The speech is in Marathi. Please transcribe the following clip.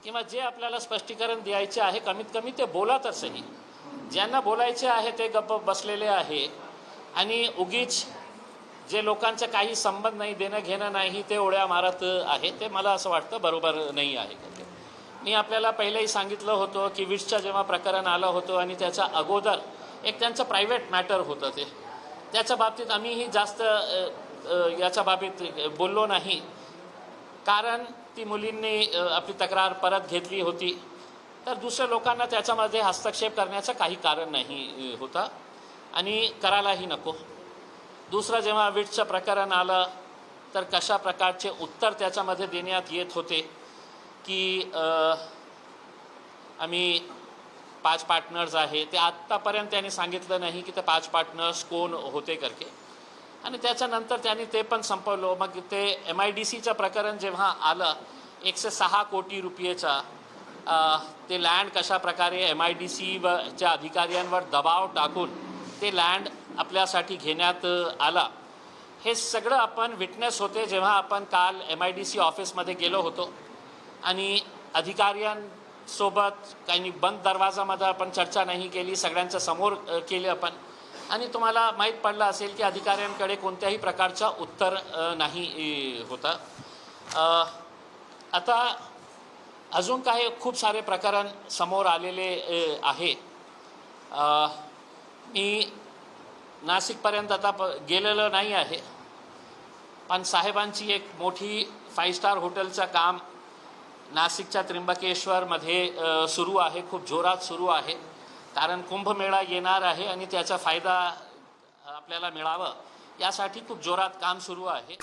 किंवा जे आपल्याला स्पष्टीकरण द्यायचे आहे कमीत कमी ते बोला तर सही. ज्यांना बोलायचे आहे ते गप्प बसलेले आहे आणि उगीच जे लोकांचं काही संबंध नाही, देणं घेणं नाही, ते ओळ्या मारत आहे, ते मला असं वाटतं बरोबर नाही आहे. मी आपल्याला पहिलेही सांगितलं होतं की विट्सचं जेव्हा प्रकरण आलं होतं आणि त्याच्या अगोदर एक त्यांचं प्रायव्हेट मॅटर होतं, त्याच्या बाबतीत आम्हीही जास्त याच्या बाबतीत बोललो नाही, कारण ती मुलींनी आपली तक्रार परत घेतली होती. तर दुसऱ्या लोकांना त्याच्यामध्ये हस्तक्षेप करण्याचं काही कारण नाही होता आणि करायलाही नको. दुसरं जेव्हा विट्सचं प्रकरण आलं तर कशा प्रकारचे उत्तर त्याच्यामध्ये देण्यात येत होते की आम्ही 5 पार्टनर्स आहे, ते आत्तापर्यंत त्यांनी सांगितलं नाही की ते 5 पार्टनर्स कोण होते करके, आणि त्याच्यानंतर त्यांनी ते पण संपवलं. मग ते MIDCचं प्रकरण जेव्हा आलं 106 कोटी रुपयेचा, ते लँड कशा प्रकारे MIDCच्या अधिकाऱ्यांवर दबाव टाकून ते लँड आपल्यासाठी घेण्यात आला, हे सगळं आपण विटनेस होते जेव्हा आपण काल MIDC ऑफिसमध्ये गेलो होतो आणि अधिकाऱ्यांसोबत काही बंद दरवाजामध्ये आपण चर्चा नाही केली, सगळ्यांच्या समोर केली आपण, आणि तुम्हाला माहीत पडलं असेल की अधिकाऱ्यांकडे कोणत्याही प्रकारचा उत्तर नाही होता. आता अजून काही खूप सारे प्रकरण समोर आलेले आहे. मी नाशिकपर्यंत आता गेलेलो नाही आहे, पण साहेबांची एक मोठी 5 स्टार हॉटेलचं काम नाशिकच्या त्र्यंबकेश्वरमध्ये सुरू आहे, खूप जोरात सुरू आहे, कारण कुंभमेळा येणार आहे आणि त्याचा फायदा आपल्याला मिळावं यासाठी खूप जोरात काम सुरू आहे.